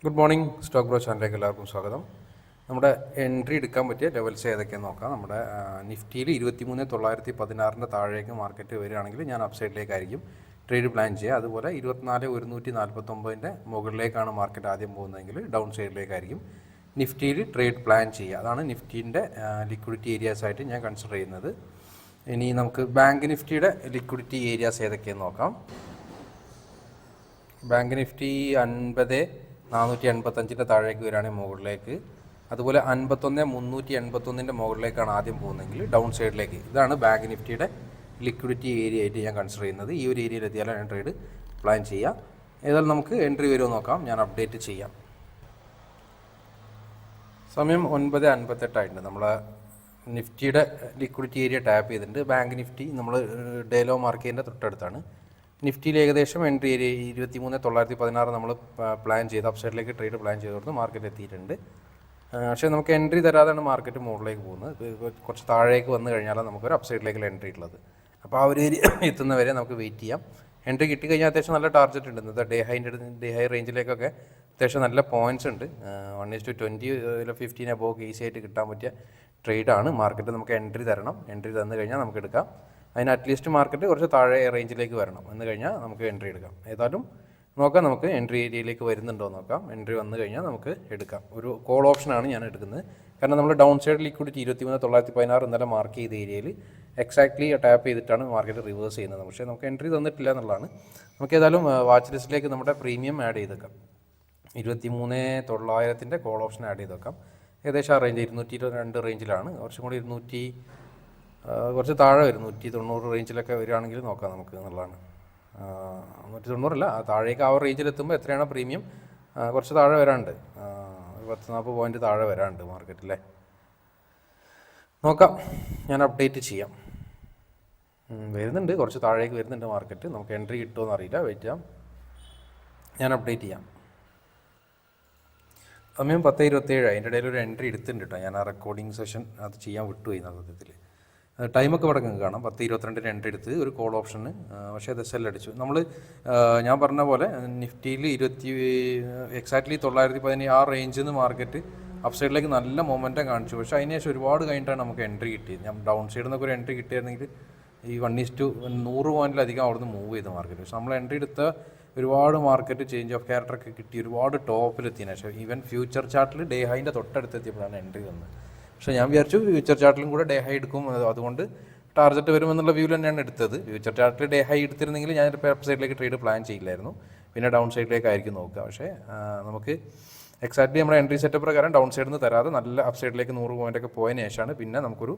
Good morning stock bro ചാനലിലേക്ക് എല്ലാവർക്കും സ്വാഗതം. നമ്മുടെ എൻട്രി എടുക്കാൻ പറ്റിയ ലെവൽസ് ഏതൊക്കെയെന്ന് നോക്കാം. നമ്മുടെ നിഫ്റ്റിയിൽ 23,916 താഴേക്ക് മാർക്കറ്റ് വരികയാണെങ്കിൽ ഞാൻ അപ്സൈഡിലേക്കായിരിക്കും ട്രേഡ് പ്ലാൻ ചെയ്യുക. അതുപോലെ 24,149 മുകളിലേക്കാണ് മാർക്കറ്റ് ആദ്യം പോകുന്നതെങ്കിൽ ഡൗൺ സൈഡിലേക്കായിരിക്കും നിഫ്റ്റിയിൽ ട്രേഡ് പ്ലാൻ ചെയ്യുക. അതാണ് നിഫ്റ്റീൻ്റെ ലിക്വിഡിറ്റി ഏരിയാസ് ആയിട്ട് ഞാൻ കൺസിഡർ ചെയ്യുന്നത്. ഇനി നമുക്ക് ബാങ്ക് നിഫ്റ്റിയുടെ ലിക്വിഡിറ്റി ഏരിയാസ് ഏതൊക്കെയെന്ന് നോക്കാം. ബാങ്ക് നിഫ്റ്റി 50,485 താഴേക്ക് വരികയാണെങ്കിൽ മുകളിലേക്ക്, അതുപോലെ 51,381 മുകളിലേക്കാണ് ആദ്യം പോകുന്നതെങ്കിൽ ഡൗൺ സൈഡിലേക്ക്. ഇതാണ് ബാങ്ക് നിഫ്റ്റിയുടെ ലിക്വിഡിറ്റി ഏരിയ ആയിട്ട് ഞാൻ കൺസിഡർ ചെയ്യുന്നത്. ഈ ഒരു ഏരിയയിൽ എത്തിയാലാണ് ഞാൻ ട്രേഡ് പ്ലാൻ ചെയ്യാം. ഏതായാലും നമുക്ക് എൻട്രി വരുമോ നോക്കാം. ഞാൻ അപ്ഡേറ്റ് ചെയ്യാം. സമയം 9:58 ആയിട്ടുണ്ട്. നമ്മളെ നിഫ്റ്റിയുടെ ലിക്വിഡിറ്റി ഏരിയ ടാപ്പ് ചെയ്തിട്ടുണ്ട്. ബാങ്ക് നിഫ്റ്റി നമ്മൾ ഡേലോ മാർക്കറ്റിൻ്റെ തൊട്ടടുത്താണ്. നിഫ്റ്റിയിൽ ഏകദേശം എൻട്രി ഏരിയ 23,916 നമ്മൾ പ്ലാൻ ചെയ്ത് അപ്സൈഡിലേക്ക് ട്രേഡ് പ്ലാൻ ചെയ്ത് മാർക്കറ്റ് എത്തിയിട്ടുണ്ട്. പക്ഷേ നമുക്ക് എൻട്രി തരാതെയാണ് മാർക്കറ്റ് മുകളിലേക്ക് പോകുന്നത്. കുറച്ച് താഴേക്ക് വന്നു കഴിഞ്ഞാലാണ് നമുക്കൊരു അപ്സൈഡിലേക്കുള്ള എൻട്രി ഉള്ളത്. അപ്പോൾ ആ ഒരു ഏരിയ എത്തുന്നവരെ നമുക്ക് വെയിറ്റ് ചെയ്യാം. എൻട്രി കിട്ടിക്കഴിഞ്ഞാൽ അത്യാവശ്യം നല്ല ടാർഗറ്റ് ഉണ്ട്. ഇന്നത്തെ ഡേ ഹൈ റേഞ്ചിലേക്കൊക്കെ അത്യാവശ്യം നല്ല പോയിൻറ്റ്സ് ഉണ്ട്. 1:20 15 അബോവ് ഈസി ആയിട്ട് കിട്ടാൻ പറ്റിയ ട്രേഡാണ്. മാർക്കറ്റ് നമുക്ക് എൻട്രി തരണം. എൻട്രി തന്നു കഴിഞ്ഞാൽ നമുക്ക് എടുക്കാം. അതിന് അറ്റ്ലീസ്റ്റ് മാർക്കറ്റ് കുറച്ച് താഴെ റേഞ്ചിലേക്ക് വരണം. എന്ന് കഴിഞ്ഞാൽ നമുക്ക് എൻട്രി എടുക്കാം. ഏതായാലും നോക്കാം, നമുക്ക് എൻട്രി ഏരിയയിലേക്ക് വരുന്നുണ്ടോ നോക്കാം. എൻട്രി വന്നു കഴിഞ്ഞാൽ നമുക്ക് എടുക്കാം. ഒരു കോൾ ഓപ്ഷനാണ് ഞാൻ എടുക്കുന്നത്. കാരണം നമ്മൾ ഡൗൺ സൈഡ് ലിക്വിഡിറ്റി 23,916 ഇന്നലെ മാർക്ക് ചെയ്ത ഏരിയയിൽ എക്സാക്ട്ലി ടാപ്പ് ചെയ്തിട്ടാണ് മാർക്കറ്റ് റിവേഴ്സ് ചെയ്യുന്നത്. പക്ഷേ നമുക്ക് എൻട്രി തന്നിട്ടില്ല എന്നുള്ളതാണ്. നമുക്ക് ഏതായാലും വാച്ച് ലിസ്റ്റിലേക്ക് നമ്മുടെ പ്രീമിയം ആഡ് ചെയ്ത് വെക്കാം. 23,900 കോൾ ഓപ്ഷൻ ആഡ് ചെയ്ത് വെക്കാം. ഏകദേശം ആ റേഞ്ച് 202 റേഞ്ചിലാണ്. കുറച്ചും കൂടി കുറച്ച് താഴെ വരും. 190 റേഞ്ചിലൊക്കെ വരികയാണെങ്കിൽ നോക്കാം നമുക്ക് എന്നുള്ളതാണ്. 190 താഴേക്ക് ആ റേഞ്ചിലെത്തുമ്പോൾ എത്രയാണ് പ്രീമിയം കുറച്ച് താഴെ വരാണ്ട്, 10-40 പോയിൻറ്റ് താഴെ വരാണ്ട് മാർക്കറ്റിലെ. നോക്കാം, ഞാൻ അപ്ഡേറ്റ് ചെയ്യാം. വരുന്നുണ്ട്, കുറച്ച് താഴേക്ക് വരുന്നുണ്ട് മാർക്കറ്റ്. നമുക്ക് എൻട്രി കിട്ടുമോ എന്നറിയില്ല, വെയിറ്റ് ചെയ്യാം. ഞാൻ അപ്ഡേറ്റ് ചെയ്യാം. സമയം 10:27. അതിൻ്റെ ഇടയിൽ ഒരു എൻട്രി എടുത്തിട്ടുണ്ട് കേട്ടോ. ഞാൻ ആ റെക്കോർഡിംഗ് സെഷൻ അത് ചെയ്യാൻ വിട്ടുപോയി സത്യത്തിൽ. ടൈമൊക്കെ ഇവിടെ കാണാം. 10:22 എൻട്രി എടുത്ത് ഒരു കോൾ ഓപ്ഷന്, പക്ഷേ അത് സെൽ അടിച്ചു. ഞാൻ പറഞ്ഞ പോലെ നിഫ്റ്റിയിൽ എക്സാക്ട്ലി 917 ആ റേഞ്ചിൽ നിന്ന് മാർക്കറ്റ് അപ്സൈഡിലേക്ക് നല്ല മൊമെൻറ്റം കാണിച്ചു. പക്ഷേ അതിന് ശേഷം ഒരുപാട് കഴിഞ്ഞിട്ടാണ് നമുക്ക് എൻട്രി കിട്ടിയത്. ഞാൻ ഡൗൺ സൈഡിൽ നിന്നൊക്കെ ഒരു എൻട്രി കിട്ടിയിരുന്നെങ്കിൽ ഈ 1:100 പോയിൻറ്റിലധികം അവിടെ നിന്ന് മൂവ് ചെയ്ത് മാർക്കറ്റ്. പക്ഷേ നമ്മൾ എൻട്രി എടുത്ത ഒരുപാട് മാർക്കറ്റ് ചേഞ്ച് ഓഫ് ക്യാരക്ടറൊക്കെ കിട്ടി, ഒരുപാട് ടോപ്പിലെത്തിയതിനു ശേഷം ഈവൻ ഫ്യൂച്ചർ ചാർട്ടിൽ ഡേ ഹൈൻ്റെ തൊട്ടടുത്തെത്തിയപ്പോഴാണ് എൻട്രി വന്നത്. പക്ഷേ ഞാൻ വിചാരിച്ചു ഫ്യൂച്ചർ ചാർട്ടിലും കൂടെ ഡേ ഹൈ എടുക്കും, അതുകൊണ്ട് ടാർഗറ്റ് വരുമെന്നുള്ള വ്യൂവിൽ തന്നെയാണ് എടുത്തത്. ഫ്യൂച്ചർ ചാർട്ടിൽ ഡേ ഹൈ എടുത്തിരുന്നെങ്കിൽ ഞാൻ അപ്പ് സൈഡിലേക്ക് ട്രേഡ് പ്ലാൻ ചെയ്യില്ലായിരുന്നു, പിന്നെ ഡൗൺ സൈഡിലേക്കായിരിക്കും നോക്കുക. പക്ഷേ നമുക്ക് എക്സാക്ട്ലി നമ്മുടെ എൻട്രി സെറ്റപ്പ് പ്രകാരം ഡൗൺ സൈഡിൽ നിന്ന് തരാതെ നല്ല അപ്പ് സൈഡിലേക്ക് 100 പോയിൻ്റൊക്കെ പോയതിന് ശേഷമാണ് പിന്നെ നമുക്കൊരു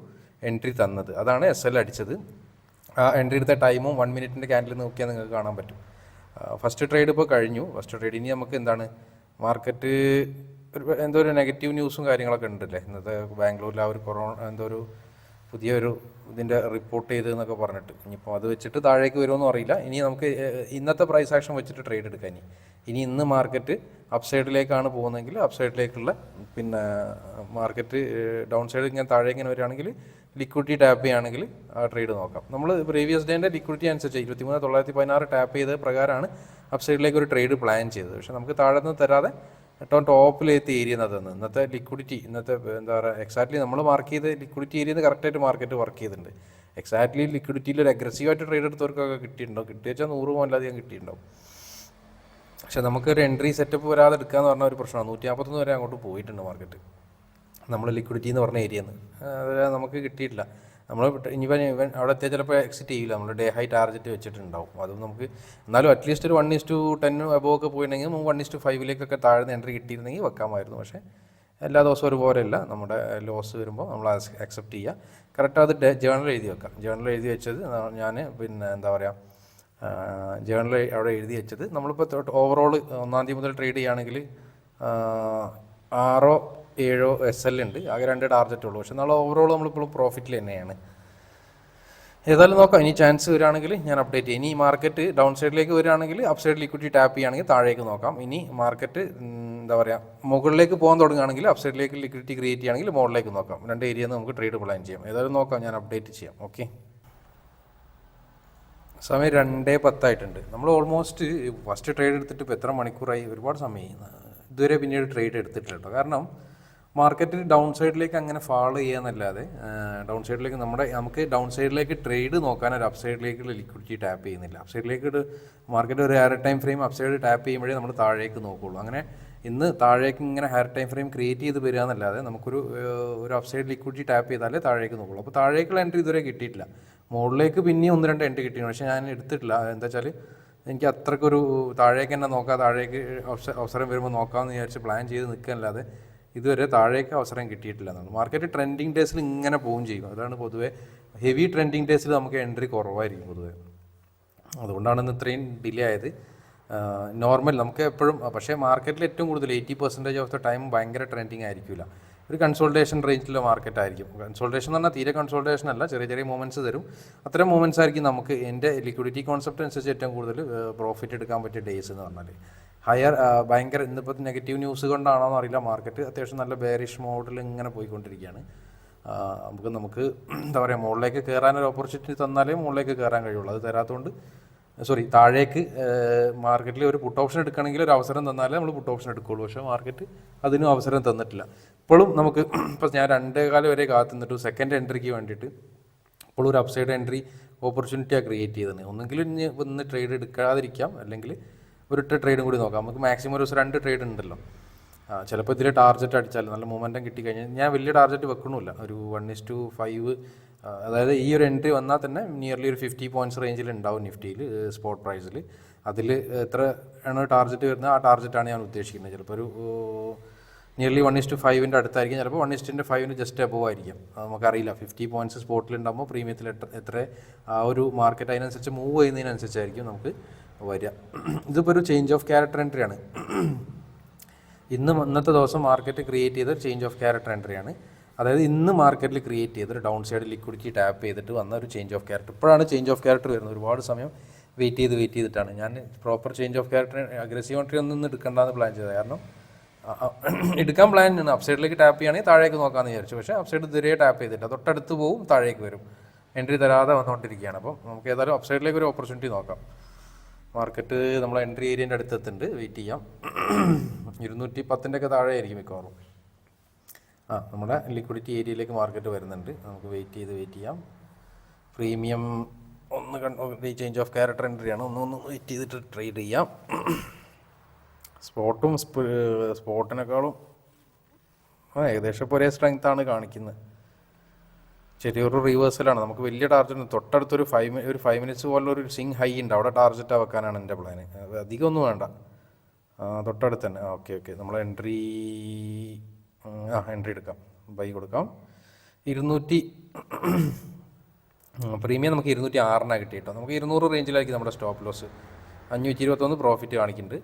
എൻട്രി തന്നത്. അതാണ് SL അടിച്ചത്. ആ എൻട്രി എടുത്ത ടൈമും 1 മിനിറ്റിൻ്റെ ക്യാൻഡിൽ നോക്കിയാൽ നിങ്ങൾക്ക് കാണാൻ പറ്റും. ഫസ്റ്റ് ട്രേഡ് ഇപ്പോൾ കഴിഞ്ഞു. ഫസ്റ്റ് ട്രേഡ് ഇനി നമുക്ക് എന്താണ് മാർക്കറ്റ് എന്തോ ഒരു നെഗറ്റീവ് ന്യൂസും കാര്യങ്ങളൊക്കെ ഉണ്ടല്ലേ. ഇന്നത്തെ ബാംഗ്ലൂരിൽ ആ ഒരു ഒരു പുതിയൊരു ഇതിൻ്റെ റിപ്പോർട്ട് ചെയ്തതെന്നൊക്കെ പറഞ്ഞിട്ട്, ഇനിയിപ്പോൾ അത് വെച്ചിട്ട് താഴേക്ക് വരുമെന്നും അറിയില്ല. ഇനി നമുക്ക് ഇന്നത്തെ പ്രൈസ് ആക്ഷൻ വെച്ചിട്ട് ട്രേഡ് എടുക്കാം. ഇനി ഇന്ന് മാർക്കറ്റ് അപ്സൈഡിലേക്കാണ് പോകുന്നതെങ്കിൽ അപ്സൈഡിലേക്കുള്ള, പിന്നെ മാർക്കറ്റ് ഡൗൺ സൈഡ് ഇങ്ങനെ താഴെ ഇങ്ങനെ വരികയാണെങ്കിൽ ലിക്വിഡിറ്റി ടാപ്പ് ചെയ്യുകയാണെങ്കിൽ ആ ട്രേഡ് നോക്കാം. നമ്മൾ പ്രീവിയസ് ഡേൻ്റെ ലിക്വിഡിറ്റി അനുസരിച്ച് 23,916 ടാപ്പ് ചെയ്ത പ്രകാരമാണ് അപ്സൈഡിലേക്ക് ഒരു ട്രേഡ് പ്ലാൻ ചെയ്തത്. പക്ഷേ നമുക്ക് താഴെ നിന്ന് തരാതെ ഏറ്റവും ടോപ്പിലെത്തി ഏരിയ എന്നതെന്ന് ഇന്നത്തെ ലിക്വിഡിറ്റി, ഇന്നത്തെ എന്താ പറയുക, എക്സാക്ട്ലി നമ്മൾ മാർക്ക് ചെയ്ത ലിക്വിഡിറ്റി ഏരിയയിൽ നിന്ന് കറക്റ്റായിട്ട് മാർക്കറ്റ് വർക്ക് ചെയ്തിട്ടുണ്ട്. എക്സാക്ട്ലി ലിക്വിഡിറ്റിയിൽ ഒരു അഗ്രസീവായിട്ട് ട്രേഡ് എടുത്തവർക്കൊക്കെ കിട്ടിയിട്ടുണ്ടാവും. കിട്ടിയാൽ 100 പോയിൻ്റിലധികം കിട്ടിയിട്ടുണ്ടാവും. പക്ഷേ നമുക്കൊരു എൻട്രി സെറ്റപ്പ് വരാതെ എടുക്കാമെന്ന് പറഞ്ഞ ഒരു പ്രശ്നമാണ്. 141 വരെ അങ്ങോട്ട് പോയിട്ടുണ്ട് മാർക്കറ്റ് നമ്മൾ ലിക്വിഡിറ്റി എന്ന് പറഞ്ഞ ഏരിയയിൽ നിന്ന്. അത് നമുക്ക് കിട്ടിയിട്ടില്ല. നമ്മൾ ഇവൻ അവിടെ എത്തിയാൽ ചിലപ്പോൾ എക്സിറ്റ് ചെയ്യില്ല. നമ്മൾ ഡേ ഹൈ ടാർഗറ്റ് വെച്ചിട്ടുണ്ടാവും. അതും നമുക്ക് എന്നാലും അറ്റ്ലീസ്റ്റ് ഒരു 1:10 അബോവ് ഒക്കെ പോയിട്ടുണ്ടെങ്കിൽ 1:5 താഴ്ന്ന എൻട്രി കിട്ടിയിരുന്നെങ്കിൽ വെക്കാമായിരുന്നു. പക്ഷേ എല്ലാ ദിവസവും ഒരുപോലെയല്ല. നമ്മുടെ ലോസ് വരുമ്പോൾ നമ്മൾ അക്സെപ്റ്റ് ചെയ്യുക. കറക്റ്റ് അത് ജേണൽ എഴുതി വെക്കാം. ജേണൽ എഴുതി വെച്ചത് ഞാൻ പിന്നെ എന്താ പറയുക, ജേണൽ അവിടെ എഴുതി വെച്ചത് നമ്മളിപ്പോൾ ഓവറോൾ 1-ാം തീയതി മുതൽ ട്രേഡ് ചെയ്യുകയാണെങ്കിൽ 6-7 SL ഉണ്ട്. ആകെ 2 ടാർഗറ്റ് ഉള്ളൂ. പക്ഷേ നാളെ ഓവറോൾ നമ്മളിപ്പോഴും പ്രോഫിറ്റിൽ തന്നെയാണ്. ഏതായാലും നോക്കാം. ഇനി ചാൻസ് വരികയാണെങ്കിൽ ഞാൻ അപ്ഡേറ്റ് ചെയ്യും. ഇനി മാർക്കറ്റ് ഡൗൺ സൈഡിലേക്ക് വരികയാണെങ്കിൽ അപ്പ് സൈഡ് ലിക്വിഡിറ്റി ടാപ്പ് ചെയ്യുകയാണെങ്കിൽ താഴേക്ക് നോക്കാം. ഇനി മാർക്കറ്റ് എന്താ പറയുക മുകളിലേക്ക് പോകാൻ തുടങ്ങുകയാണെങ്കിൽ അപ്പ് സൈഡിലേക്ക് ലിക്വിഡിറ്റി ക്രിയേറ്റ് ചെയ്യുകയാണെങ്കിൽ മുകളിലേക്ക് നോക്കാം. 2 ഏരിയയിൽ നിന്ന് നമുക്ക് ട്രേഡ് പ്ലാൻ ചെയ്യാം. ഏതായാലും നോക്കാം, ഞാൻ അപ്ഡേറ്റ് ചെയ്യാം. ഓക്കെ, സമയം 2:10 ആയിട്ടുണ്ട്. നമ്മൾ ഓൾമോസ്റ്റ് ഫസ്റ്റ് ട്രേഡ് എടുത്തിട്ട് ഇപ്പോൾ എത്ര മണിക്കൂറായി, ഒരുപാട് സമയമായി. ഇതുവരെ പിന്നീട് ട്രേഡ് എടുത്തിട്ടില്ല കേട്ടോ. കാരണം മാർക്കറ്റ് ഡൗൺ സൈഡിലേക്ക് അങ്ങനെ ഫാളോ ചെയ്യാന്നല്ലാതെ ഡൗൺ സൈഡിലേക്ക് നമുക്ക് ഡൗൺ സൈഡിലേക്ക് ട്രേഡ് നോക്കാൻ ഒരു അപ്പ് സൈഡിലേക്കുള്ള ലിക്വിഡിറ്റി ടാപ്പ് ചെയ്യുന്നില്ല. അപ്പ് സൈഡിലേക്ക് മാർക്കറ്റ് ഒരു higher time frame up side tap ചെയ്യുമ്പോഴേ നമ്മൾ താഴേക്ക് നോക്കുകയുള്ളൂ. അങ്ങനെ ഇന്ന് താഴേക്ക് ഇങ്ങനെ ഹയർ ടൈം ഫ്രെയിം ക്രിയേറ്റ് ചെയ്ത് വരിക എന്നല്ലാതെ നമുക്കൊരു അപ്പ് സൈഡ് ലിക്വിഡിറ്റി ടാപ്പ് ചെയ്താലേ താഴേക്ക് നോക്കുള്ളൂ. അപ്പോൾ താഴേക്കുള്ള എൻട്രി ഇതുവരെ കിട്ടിയിട്ടില്ല. മുകളിലേക്ക് പിന്നെയും 1-2 എൻട്രി കിട്ടിയിരുന്നു, പക്ഷേ ഞാൻ എടുത്തിട്ടില്ല. എന്താ വെച്ചാൽ എനിക്ക് അത്രക്കൊരു താഴേക്ക് തന്നെ നോക്കാം, താഴേക്ക് അവസരം വരുമ്പോൾ നോക്കാമെന്ന് വിചാരിച്ച് പ്ലാൻ ചെയ്ത് നിൽക്കാനല്ലാതെ ഇതുവരെ താഴേക്ക് അവസരം കിട്ടിയിട്ടില്ല എന്നാണ്. മാർക്കറ്റ് ട്രെൻഡിങ് ഡേയ്സിൽ ഇങ്ങനെ പോവും ചെയ്യും. അതാണ് പൊതുവേ ഹെവി ട്രെൻഡിങ് ഡേയ്സിൽ നമുക്ക് എൻട്രി കുറവായിരിക്കും പൊതുവേ. അതുകൊണ്ടാണ് ഇന്ന് ഇത്രയും ഡിലേ ആയത്. നോർമൽ നമുക്ക് എപ്പോഴും, പക്ഷേ മാർക്കറ്റിൽ ഏറ്റവും കൂടുതൽ 80% ഓഫ് ദ ടൈം ഭയങ്കര ട്രെൻഡിങ് ആയിരിക്കില്ല. ഒരു കൺസോൾട്ടേഷൻ റേഞ്ചിലുള്ള മാർക്കറ്റ് ആയിരിക്കും. കൺസോൾട്ടേഷൻ എന്ന് പറഞ്ഞാൽ തീരെ കൺസോൾട്ടേഷൻ അല്ല, ചെറിയ ചെറിയ മൂവ്മെൻറ്റ്സ് തരും. അത്തരം മൂവ്മെൻറ്റ്സ് ആയിരിക്കും നമുക്ക് എൻ്റെ ലിക്വിഡിറ്റി കോൺസെപ്റ്റ് അനുസരിച്ച് ഏറ്റവും കൂടുതൽ പ്രോഫിറ്റ് എടുക്കാൻ പറ്റിയ ഡേയ്സ് എന്ന് പറഞ്ഞാൽ. ഭയങ്കര ഇന്നിപ്പോൾ നെഗറ്റീവ് ന്യൂസ് കൊണ്ടാണോ എന്ന് അറിയില്ല, മാർക്കറ്റ് അത്യാവശ്യം നല്ല ബെയറിഷ് മോഡിൽ ഇങ്ങനെ പോയിക്കൊണ്ടിരിക്കുകയാണ്. നമുക്ക് എന്താ പറയുക, മുകളിലേക്ക് കയറാനൊരു ഓപ്പർച്യൂണിറ്റി തന്നാലേ മുകളിലേക്ക് കയറാൻ കഴിയുള്ളൂ. അത് തരാത്തതുകൊണ്ട് താഴേക്ക് മാർക്കറ്റിൽ ഒരു പുട്ട് ഓപ്ഷൻ എടുക്കണമെങ്കിൽ ഒരു അവസരം തന്നാലേ നമ്മൾ പുട്ട് ഓപ്ഷൻ എടുക്കുകയുള്ളൂ. പക്ഷേ മാർക്കറ്റ് അതിനും അവസരം തന്നിട്ടില്ല. ഇപ്പോഴും നമുക്ക് ഇപ്പോൾ ഞാൻ 2 വരെ കാത്തുനിന്നിട്ട് സെക്കൻഡ് എൻട്രിക്ക് വേണ്ടിയിട്ട് ഇപ്പോഴും ഒരു അപ്സൈഡ് എൻട്രി ഓപ്പർച്യൂണിറ്റിയാണ് ക്രിയേറ്റ് ചെയ്തത്. ഒന്നെങ്കിൽ ഇന്ന് ട്രേഡ് എടുക്കാതിരിക്കാം, അല്ലെങ്കിൽ ഒരു ട്രേഡും കൂടി നോക്കാം. നമുക്ക് മാക്സിമം ഒരു 2 ട്രേഡ് ഉണ്ടല്ലോ. ചിലപ്പോൾ ഇതിൽ ടാർജറ്റ് അടിച്ചാൽ നല്ല മൊമെൻറ്റം കിട്ടിക്കഴിഞ്ഞാൽ ഞാൻ വലിയ ടാർജറ്റ് വെക്കണമില്ല. ഒരു 1:5, അതായത് ഈ ഒരു എൻട്രി വന്നാൽ തന്നെ നിയർലി ഒരു 50 പോയിൻറ്റ്സ് റേഞ്ചിൽ ഉണ്ടാവും നിഫ്റ്റിയിൽ സ്പോട്ട് പ്രൈസിൽ. അതിൽ എത്ര ആണ് ടാർജറ്റ് വരുന്നത്, ആ ടാർജറ്റാണ് ഞാൻ ഉദ്ദേശിക്കുന്നത്. ചിലപ്പോൾ ഒരു നിയർലി 1:5 അടുത്തായിരിക്കും, ചിലപ്പോൾ 1:5 ജസ്റ്റ് അബോവ് ആയിരിക്കും. നമുക്കറിയില്ല. 50 പോയിൻറ്റ്സ് സ്പോട്ടിലുണ്ടാകുമ്പോൾ പ്രീമിയത്തിൽ എത്ര ആ ഒരു മാർക്കറ്റ് അതിനനുസരിച്ച് മൂവ് ചെയ്യുന്നതിനനുസരിച്ചായിരിക്കും നമുക്ക് വരിക. ഇതിപ്പോൾ ഒരു ചേഞ്ച് ഓഫ് ക്യാരക്ടർ എൻട്രിയാണ്. ഇന്നത്തെ ദിവസം മാർക്കറ്റ് ക്രിയേറ്റ് ചെയ്ത ചേഞ്ച് ഓഫ് ക്യാരക്ടർ എൻട്രിയാണ്. അതായത് ഇന്ന് മാർക്കറ്റിൽ ക്രിയേറ്റ് ചെയ്തൊരു ഡൗൺ സൈഡ് ലിക്വിഡിറ്റി ടാപ്പ് ചെയ്തിട്ട് വന്ന ഒരു ചേഞ്ച് ഓഫ് ക്യാരക്ടർ. ഇപ്പോഴാണ് ചേഞ്ച് ഓഫ് ക്യാരക്ടർ വരുന്നത്. ഒരുപാട് സമയം വെയിറ്റ് ചെയ്തിട്ടാണ് ഞാൻ proper change of character aggressive entry ഒന്നും എടുക്കേണ്ടെന്ന് പ്ലാൻ ചെയ്തത്. കാരണം എടുക്കാൻ പ്ലാൻ ആണ്, അപ്സൈഡിലേക്ക് ടാപ്പ് ചെയ്യുകയാണെങ്കിൽ താഴേക്ക് നോക്കാമെന്ന് വിചാരിച്ചു. പക്ഷേ അപ്സൈഡ് ഇതുവരെ ടാപ്പ് ചെയ്തിട്ട് തൊട്ടടുത്ത് പോവും, താഴേക്ക് വരും, എൻട്രി തരാതെ വന്നുകൊണ്ടിരിക്കുകയാണ്. അപ്പം നമുക്ക് ഏതായാലും അപ്സൈഡിലേക്ക് ഒരു ഓപ്പർച്യൂണിറ്റി നോക്കാം. മാർക്കറ്റ് നമ്മളെ എൻട്രി ഏരിയൻ്റെ അടുത്ത് എത്തുന്നുണ്ട്, വെയിറ്റ് ചെയ്യാം. 210 താഴെ ആയിരിക്കും മിക്കവാറും. നമ്മുടെ ലിക്വിഡിറ്റി ഏരിയയിലേക്ക് മാർക്കറ്റ് വരുന്നുണ്ട്. നമുക്ക് വെയിറ്റ് ചെയ്യാം. പ്രീമിയം ചേഞ്ച് ഓഫ് ക്യാരക്ടർ എൻട്രിയാണ്. ഒന്ന് വെയിറ്റ് ചെയ്തിട്ട് ട്രേഡ് ചെയ്യാം. സ്പോട്ടിനേക്കാളും ഏകദേശം ഇപ്പോൾ ഒരേ സ്ട്രെങ്ത്താണ് കാണിക്കുന്നത്. ചെറിയൊരു റിവേഴ്സലാണ്. നമുക്ക് വലിയ ടാർജറ്റ് തൊട്ടടുത്തൊരു 5 മിനിറ്റ്സ് പോലെ ഒരു സ്വിംഗ് ഹൈ ഉണ്ട്, അവിടെ ടാർജറ്റ് വെക്കാനാണ് എൻ്റെ പ്ലാന്. അധികമൊന്നും വേണ്ട, തൊട്ടടുത്ത് തന്നെ. ഓക്കെ നമ്മൾ എൻട്രി എടുക്കാം, ബൈ കൊടുക്കാം. 200 പ്രീമിയം നമുക്ക് 206 കിട്ടി കേട്ടോ. നമുക്ക് 200 റേഞ്ചിലായിരിക്കും നമ്മുടെ സ്റ്റോപ്പ് ലോസ്. 521 പ്രോഫിറ്റ് കാണിക്കുന്നുണ്ട്.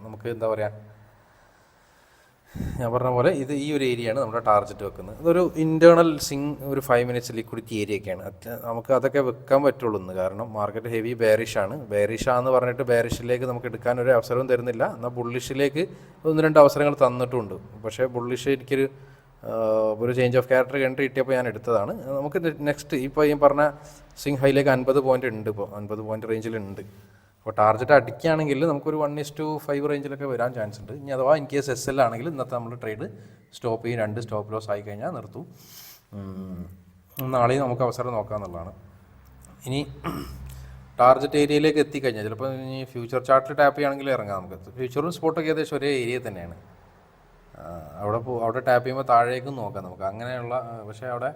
നമുക്ക് എന്താ പറയുക, ഞാൻ പറഞ്ഞ പോലെ ഈ ഒരു ഏരിയയാണ് നമ്മുടെ ടാർജറ്റ് വെക്കുന്നത്. ഇതൊരു ഇൻറ്റേർണൽ ഒരു 5 മിനിറ്റ്സ് ലിക്വിഡിറ്റി ഏരിയയൊക്കെയാണ്. നമുക്ക് അതൊക്കെ വെക്കാൻ പറ്റുള്ളൂ ഇന്ന്. കാരണം മാർക്കറ്റ് ഹെവി ബെയറിഷാന്ന് പറഞ്ഞിട്ട് ബെയറിഷിലേക്ക് നമുക്ക് എടുക്കാനൊരു അവസരവും തരുന്നില്ല. എന്നാൽ ബുള്ളിഷിലേക്ക് 1-2 അവസരങ്ങൾ തന്നിട്ടുമുണ്ട്. പക്ഷേ ബുള്ളിഷ് ഒരു ചേഞ്ച് ഓഫ് ക്യാരക്ടർ എൻട്രി കിട്ടിയപ്പോൾ ഞാൻ എടുത്തതാണ്. നമുക്ക് നെക്സ്റ്റ് ഇപ്പോൾ ഈ പറഞ്ഞ സ്വിംഗ് ഹൈയിലേക്ക് 50 പോയിൻ്റ് ഉണ്ട്. ഇപ്പോൾ 50 പോയിൻ്റ് റേഞ്ചിലുണ്ട്. അപ്പോൾ ടാർജറ്റ് അടിക്കുകയാണെങ്കിൽ നമുക്കൊരു 1:5 റേഞ്ചിലൊക്കെ വരാൻ ചാൻസ് ഉണ്ട്. ഇനി അഥവാ ഇൻ കേസ് SL ആണെങ്കിൽ ഇന്നത്തെ നമ്മൾ ട്രേഡ് സ്റ്റോപ്പ് ചെയ്യും. 2 സ്റ്റോപ്പ് ലോസ് ആയി കഴിഞ്ഞാൽ നിർത്തും. നാളെയും നമുക്ക് അവസരം നോക്കാമെന്നുള്ളതാണ്. ഇനി ടാർജറ്റ് ഏരിയയിലേക്ക് എത്തിക്കഴിഞ്ഞാൽ ചിലപ്പോൾ ഇനി ഫ്യൂച്ചർ ചാർട്ടിൽ ടാപ്പ് ചെയ്യുകയാണെങ്കിൽ ഇറങ്ങാം. നമുക്ക് ഫ്യൂച്ചറും സ്പോട്ടൊക്കെ ഏകദേശം ഒരേ ഏരിയ തന്നെയാണ്. അവിടെ ടാപ്പ് ചെയ്യുമ്പോൾ താഴേക്കും നോക്കാം നമുക്ക് അങ്ങനെയുള്ള. പക്ഷേ അവിടെ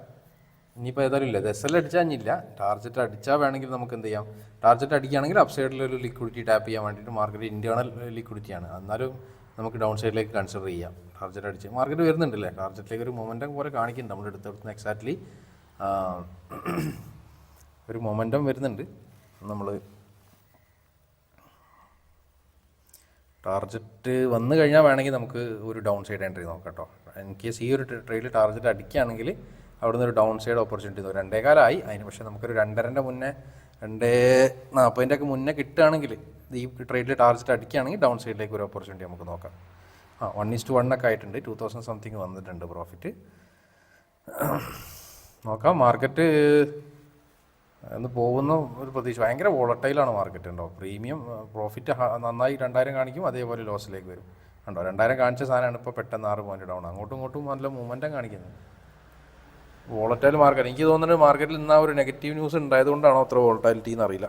ഇനിയിപ്പോൾ ഏതായാലും ഇല്ല, SL അടിച്ചാൽ ഇനിയില്ല. ടാർജറ്റ് അടിച്ചാൽ വേണമെങ്കിൽ നമുക്ക് എന്ത് ചെയ്യാം, ടാർജറ്റ് അടിക്കുകയാണെങ്കിൽ അപ്പ് സൈഡിലൊരു ലിക്വിഡിറ്റി ടാപ്പ് ചെയ്യാൻ വേണ്ടിയിട്ട് മാർക്കറ്റ് ഇൻറ്റേർണൽ ലിക്വിഡിറ്റിയാണ്. എന്നാലും നമുക്ക് ഡൗൺ സൈഡിലേക്ക് കൺസിഡർ ചെയ്യാം. ടാർജറ്റ് അടിച്ച് മാർക്കറ്റ് വരുന്നുണ്ടല്ലേ, ടാർജറ്റിലേക്ക് ഒരു മൊമെൻറ്റം പോലെ കാണിക്കുന്നുണ്ട്. നമ്മുടെ അടുത്ത് എക്സാക്ട്ലി ഒരു മൊമെൻറ്റം വരുന്നുണ്ട്. നമ്മൾ ടാർജറ്റ് വന്നു കഴിഞ്ഞാൽ വേണമെങ്കിൽ നമുക്ക് ഒരു ഡൗൺ സൈഡ് എൻട്രി നോക്കാം കേട്ടോ. ഇൻ കേസ് ഈ ഒരു ട്രേഡിൽ ടാർജറ്റ് അടിക്കുകയാണെങ്കിൽ അവിടെ നിന്ന് ഒരു ഡൗൺ സൈഡ് ഓപ്പർച്യൂണിറ്റി 2:15 അതിന്. പക്ഷേ നമുക്കൊരു 2:30 മുന്നേ 2:40 മുന്നേ കിട്ടുകയാണെങ്കിൽ ഈ ട്രേഡിൽ ടാർജറ്റ് അടിക്കുകയാണെങ്കിൽ ഡൗൺ സൈഡിലേക്ക് ഒരു ഓപ്പർച്യൂണിറ്റി നമുക്ക് നോക്കാം. 1:1 ഒക്കെ ആയിട്ടുണ്ട്. 2000 സംതിങ് വന്നിട്ടുണ്ട് പ്രോഫിറ്റ്. നോക്കാം. മാർക്കറ്റ് എന്ന് പോകുന്ന ഒരു പ്രതീക്ഷ. ഭയങ്കര വോളട്ടൈലാണ് മാർക്കറ്റ് ഉണ്ടോ. പ്രീമിയം പ്രോഫിറ്റ് നന്നായി 2000 കാണിക്കും, അതേപോലെ ലോസിലേക്ക് വരും. ഉണ്ടോ 2000 കാണിച്ച സാധനമാണ് ഇപ്പോൾ പെട്ടെന്ന് 6 പോയിന്റ് ഡൗൺ. അങ്ങോട്ടും ഇങ്ങോട്ടും നല്ല മൂവ്മെൻറ്റാണ് കാണിക്കുന്നത്. വോളറ്റൈൽ മാർക്കറ്റ്, എനിക്ക് തോന്നുന്നത് മാർക്കറ്റിൽ ഇന്ന് ഒരു നെഗറ്റീവ് ന്യൂസ് ഉണ്ടായതുകൊണ്ടാണോ അത്ര വോളറ്റാലിറ്റി എന്ന് അറിയില്ല.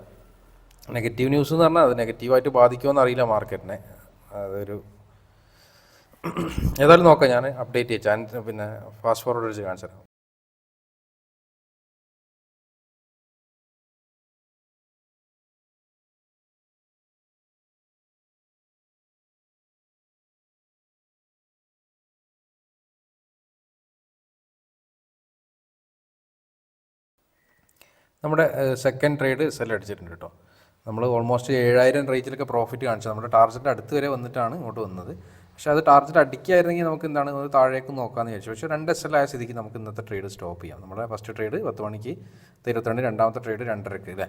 നെഗറ്റീവ് ന്യൂസ് എന്ന് പറഞ്ഞാൽ അത് നെഗറ്റീവായിട്ട് ബാധിക്കുമെന്ന് അറിയില്ല മാർക്കറ്റിനെ. അതൊരു ഏതായാലും നോക്കാം, ഞാൻ അപ്ഡേറ്റ് ചെയ്യാം, പിന്നെ ഫാസ്റ്റ് ഫോർവേഡ് വെച്ച് കാണിച്ചു തരാം. നമ്മുടെ സെക്കൻഡ് ട്രേഡ് സെൽ അടിച്ചിട്ടുണ്ട് കേട്ടോ. നമ്മൾ ഓൾമോസ്റ്റ് 7000 റേഞ്ചിലൊക്കെ പ്രോഫിറ്റ് കാണിച്ചു. നമ്മുടെ ടാർജറ്റ് അടുത്ത് വരെ വന്നിട്ടാണ് ഇങ്ങോട്ട് വന്നത്. പക്ഷേ അത് ടാർജറ്റ് അടിക്കായിരുന്നെങ്കിൽ നമുക്ക് എന്താണ് താഴേക്ക് നോക്കാമെന്ന് വിചാരിച്ചു. പക്ഷേ 2 SL ആയ സ്ഥിതിക്ക് നമുക്ക് ഇന്നത്തെ ട്രേഡ് സ്റ്റോപ്പ് ചെയ്യാം. നമ്മുടെ ഫസ്റ്റ് ട്രേഡ് 10 മണിക്ക് 22, രണ്ടാമത്തെ ട്രേഡ് 2:30 അല്ലേ.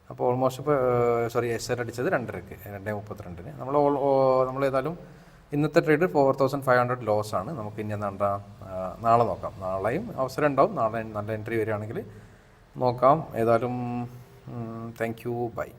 അപ്പോൾ ഓൾമോസ്റ്റ് ഇപ്പോൾ SL അടിച്ചത് 2:30, 2:32. നമ്മൾ ഏതായാലും ഇന്നത്തെ ട്രേഡ് 4500 ലോസ് ആണ്. നമുക്ക് ഇനി എന്താ നാളെ നോക്കാം. നാളെയും അവസരം ഉണ്ടാവും. നാളെ നല്ല എൻട്രി വരികയാണെങ്കിൽ നോക്കാം. ഏതായാലും താങ്ക് യു, ബൈ.